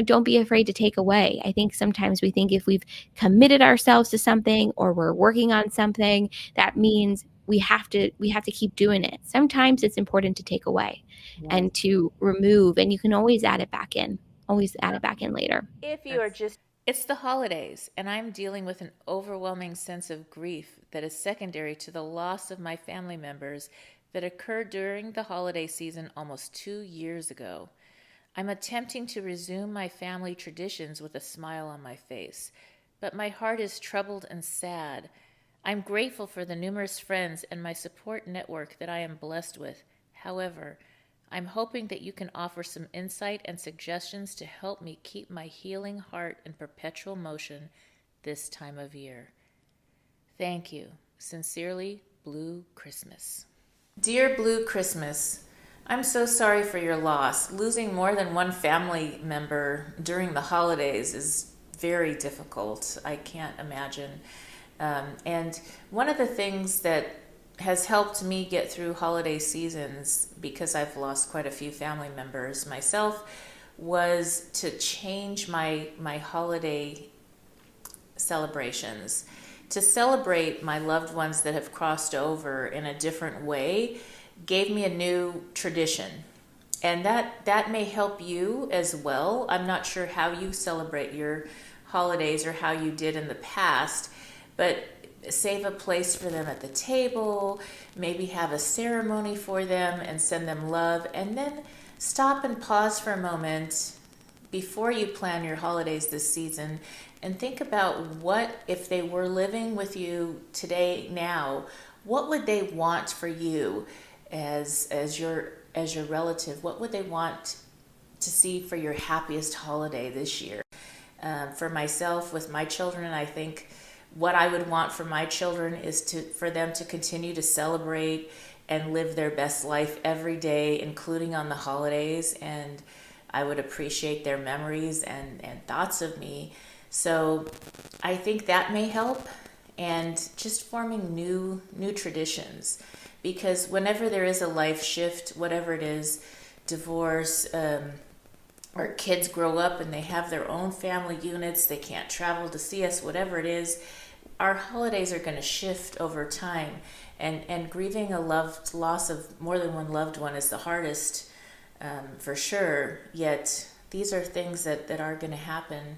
don't be afraid to take away. I think sometimes we think if we've committed ourselves to something or we're working on something, that means we have to keep doing it. Sometimes it's important to take away and to remove, and you can always add it back in. Always add it back in later. If you are just, it's the holidays, and I'm dealing with an overwhelming sense of grief that is secondary to the loss of my family members that occurred during the holiday season almost 2 years ago. I'm attempting to resume my family traditions with a smile on my face, but my heart is troubled and sad. I'm grateful for the numerous friends and my support network that I am blessed with. However, I'm hoping that you can offer some insight and suggestions to help me keep my healing heart in perpetual motion this time of year. Thank you. Sincerely, Blue Christmas. Dear Blue Christmas, I'm so sorry for your loss. Losing more than one family member during the holidays is very difficult. I can't imagine. And one of the things that has helped me get through holiday seasons, because I've lost quite a few family members myself, was to change my holiday celebrations, to celebrate my loved ones that have crossed over in a different way, gave me a new tradition. And that may help you as well. I'm not sure how you celebrate your holidays or how you did in the past, but save a place for them at the table, maybe have a ceremony for them and send them love, and then stop and pause for a moment before you plan your holidays this season and think about what, if they were living with you today now, what would they want for you as your relative? What would they want to see for your happiest holiday this year? For myself, with my children, I think what I would want for my children is for them to continue to celebrate and live their best life every day, including on the holidays. And I would appreciate their memories and thoughts of me. So I think that may help, and just forming new traditions, because whenever there is a life shift, whatever it is, divorce, or kids grow up and they have their own family units, they can't travel to see us, whatever it is, our holidays are going to shift over time. And grieving a loss of more than one loved one is the hardest, for sure. Yet these are things that are going to happen.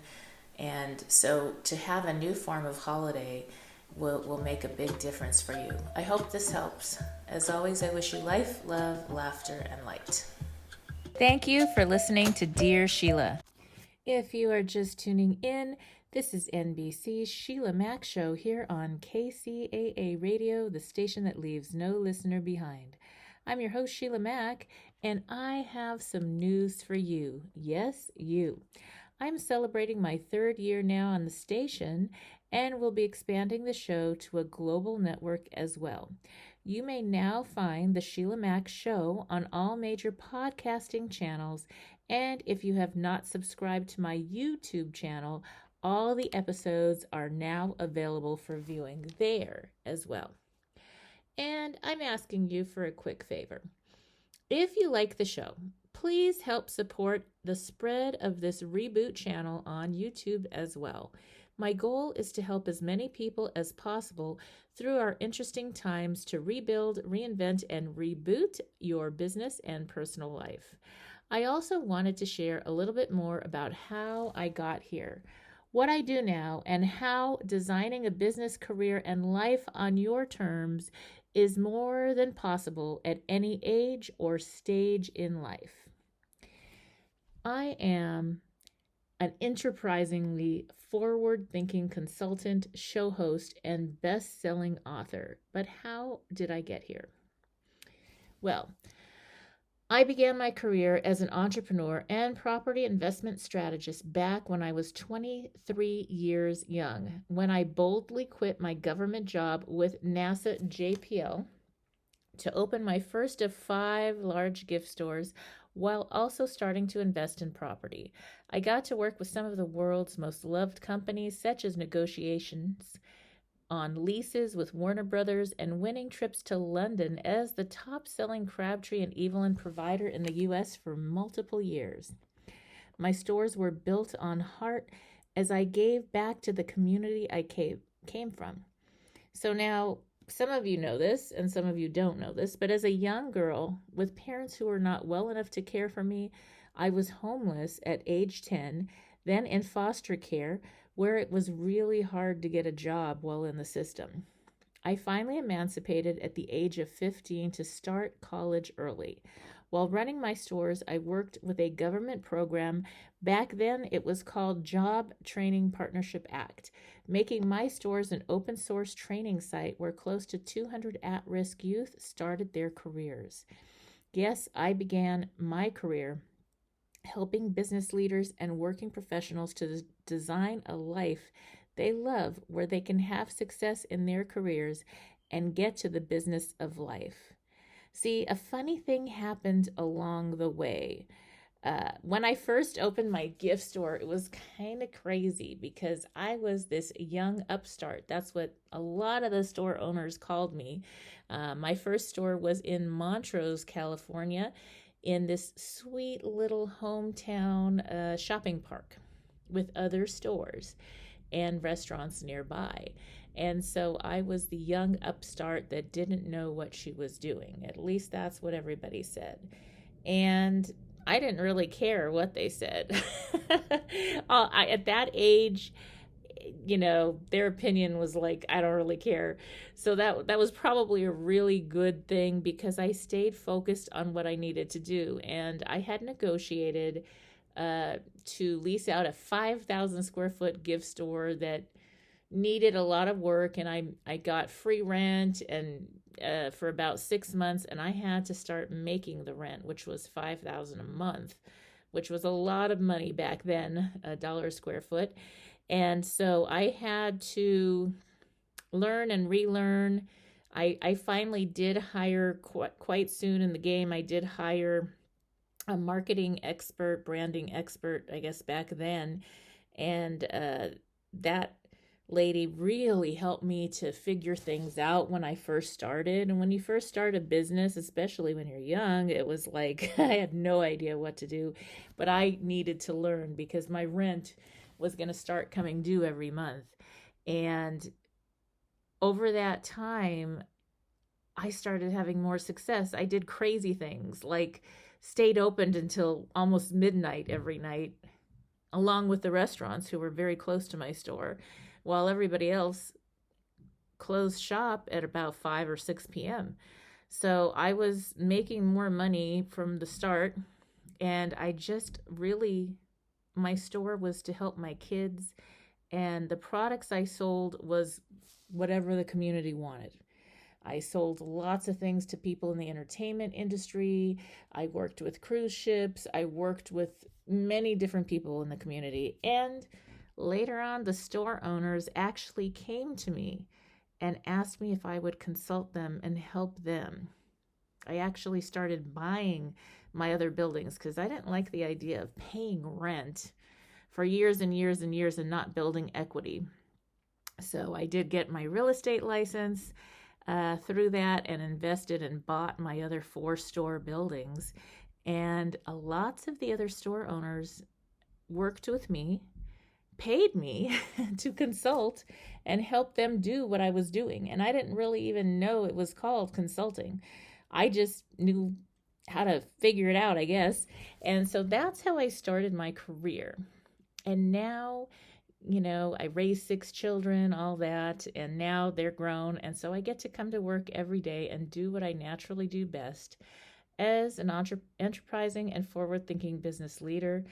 And so to have a new form of holiday will make a big difference for you. I hope this helps. As always, I wish you life, love, laughter, and light. Thank you for listening to Dear Sheila. If you are just tuning in, this is NBC's Sheila Mac Show here on KCAA Radio, the station that leaves no listener behind. I'm your host, Sheila Mac, and I have some news for you. Yes, you. I'm celebrating my 3rd year now on the station, and will be expanding the show to a global network as well. You may now find the Sheila Mac Show on all major podcasting channels, and if you have not subscribed to my YouTube channel, all the episodes are now available for viewing there as well. And I'm asking you for a quick favor. If you like the show, please help support the spread of this reboot channel on YouTube as well. My goal is to help as many people as possible through our interesting times to rebuild, reinvent, and reboot your business and personal life. I also wanted to share a little bit more about how I got here, what I do now, and how designing a business career and life on your terms is more than possible at any age or stage in life. I am an enterprisingly forward-thinking consultant, show host, and best-selling author. But how did I get here? Well, I began my career as an entrepreneur and property investment strategist back when I was 23 years young, when I boldly quit my government job with NASA JPL to open my first of 5 large gift stores while also starting to invest in property. I got to work with some of the world's most loved companies, such as negotiations on leases with Warner Brothers and winning trips to London as the top-selling Crabtree and Evelyn provider in the U.S. for multiple years. My stores were built on heart as I gave back to the community I came from. So now, some of you know this and some of you don't know this, but as a young girl with parents who were not well enough to care for me, I was homeless at age 10, then in foster care, where it was really hard to get a job while in the system. I finally emancipated at the age of 15 to start college early. While running my stores, I worked with a government program. Back then, it was called Job Training Partnership Act, making my stores an open source training site where close to 200 at-risk youth started their careers. Yes, I began my career helping business leaders and working professionals to design a life they love where they can have success in their careers and get to the business of life. See, a funny thing happened along the way. When I first opened my gift store, it was kind of crazy because I was this young upstart. That's what a lot of the store owners called me. My first store was in Montrose, California, in this sweet little hometown shopping park with other stores and restaurants nearby. And so I was the young upstart that didn't know what she was doing. At least that's what everybody said. And I didn't really care what they said. At that age, their opinion was like, I don't really care. So that was probably a really good thing because I stayed focused on what I needed to do. And I had negotiated to lease out a 5,000 square foot gift store that needed a lot of work, and I got free rent and for about 6 months, and I had to start making the rent, which was $5,000 a month, which was a lot of money back then, $1 a square foot. And so I had to learn and relearn. I finally did hire quite soon in the game. I did hire a marketing expert, branding expert, I guess back then. And that lady really helped me to figure things out when I first started. And when you first start a business, especially when you're young, it was like I had no idea what to do, but I needed to learn because my rent was going to start coming due every month. And over that time, I started having more success. I did crazy things like stayed open until almost midnight every night, along with the restaurants who were very close to my store, while everybody else closed shop at about 5 or 6 p.m. So I was making more money from the start, and I just really, my store was to help my kids, and the products I sold was whatever the community wanted. I sold lots of things to people in the entertainment industry. I worked with cruise ships. I worked with many different people in the community. And later on, the store owners actually came to me and asked me if I would consult them and help them. I actually started buying my other buildings because I didn't like the idea of paying rent for years and years and years and not building equity. So I did get my real estate license through that and invested and bought my other 4 store buildings. And lots of the other store owners worked with me, paid me to consult and help them do what I was doing. And I didn't really even know it was called consulting. I just knew figure it out, I guess. And so that's how I started my career. And now, I raised 6 children, all that, and now they're grown. And so I get to come to work every day and do what I naturally do best as an enterprising and forward-thinking business leader.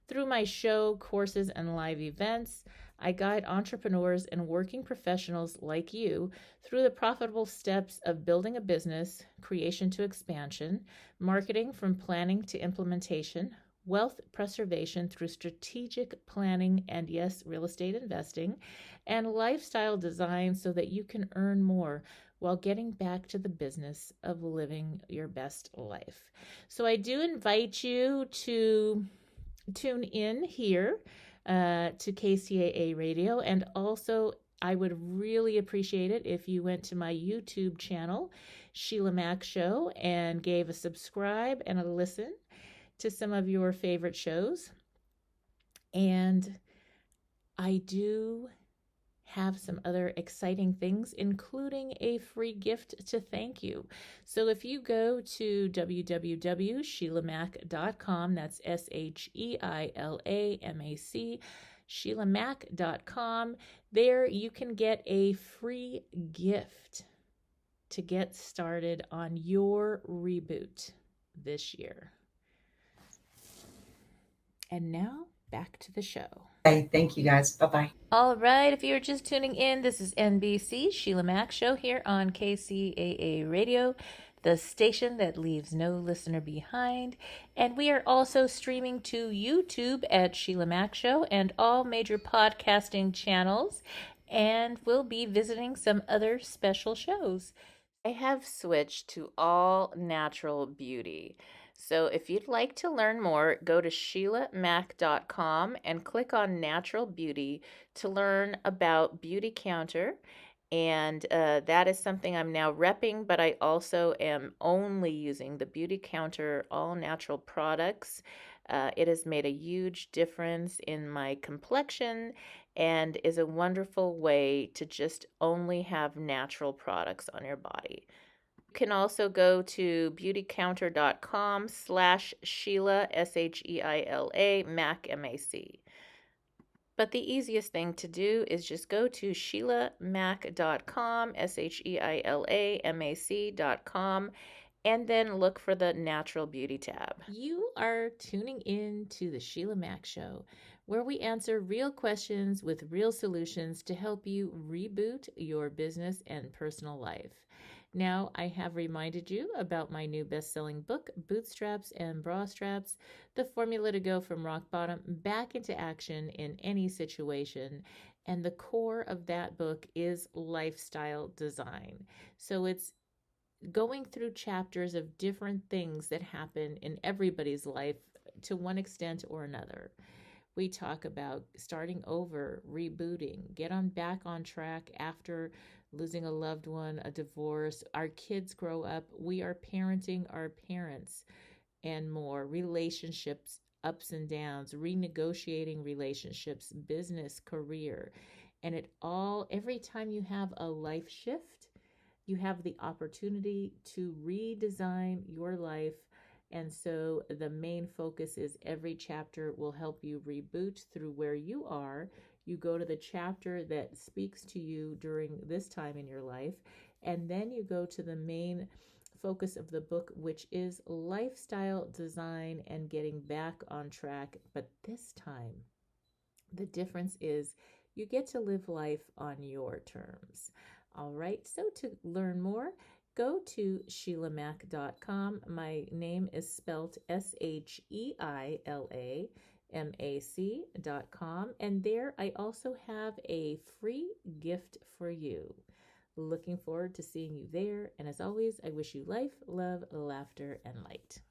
Through my show, courses, and live events, I guide entrepreneurs and working professionals like you through the profitable steps of building a business, creation to expansion, marketing from planning to implementation, wealth preservation through strategic planning and, yes, real estate investing, and lifestyle design so that you can earn more while getting back to the business of living your best life. So I do invite you to tune in here to KCAA Radio, and also I would really appreciate it if you went to my YouTube channel, Sheila Mac Show, and gave a subscribe and a listen to some of your favorite shows. And I do have some other exciting things, including a free gift to thank you. So if you go to www.sheilamac.com, that's SHEILAMAC, SheilaMac.com, there you can get a free gift to get started on your reboot this year. And now back to the show. Okay, thank you guys. Bye-bye. All right, if you're just tuning in, this is NBC Sheila Mac Show here on KCAA Radio, the station that leaves no listener behind. And we are also streaming to YouTube at Sheila Mac Show and all major podcasting channels. And we'll be visiting some other special shows. I have switched to all natural beauty. So if you'd like to learn more, go to SheilaMac.com and click on Natural Beauty to learn about Beauty Counter. And that is something I'm now repping, but I also am only using the Beauty Counter all natural products. It has made a huge difference in my complexion and is a wonderful way to just only have natural products on your body. You can also go to beautycounter.com/Sheila, SHEILA, Mac, MAC. But the easiest thing to do is just go to SheilaMac.com, SHEILAMAC.com, and then look for the Natural Beauty tab. You are tuning in to the Sheila Mac Show, where we answer real questions with real solutions to help you reboot your business and personal life. Now, I have reminded you about my new best-selling book, Bootstraps and Bra Straps, the formula to go from rock bottom back into action in any situation. And the core of that book is lifestyle design. So it's going through chapters of different things that happen in everybody's life to one extent or another. We talk about starting over, rebooting, get on back on track after losing a loved one, a divorce, our kids grow up, we are parenting our parents, and more, relationships, ups and downs, renegotiating relationships, business, career. And every time you have a life shift, you have the opportunity to redesign your life. And so the main focus is every chapter will help you reboot through where you are. You go to the chapter that speaks to you during this time in your life, and then you go to the main focus of the book, which is lifestyle design and getting back on track. But this time, the difference is you get to live life on your terms. All right, so to learn more, go to SheilaMac.com. My name is spelled SHEILAMAC.com. And there I also have a free gift for you. Looking forward to seeing you there. And as always, I wish you life, love, laughter, and light.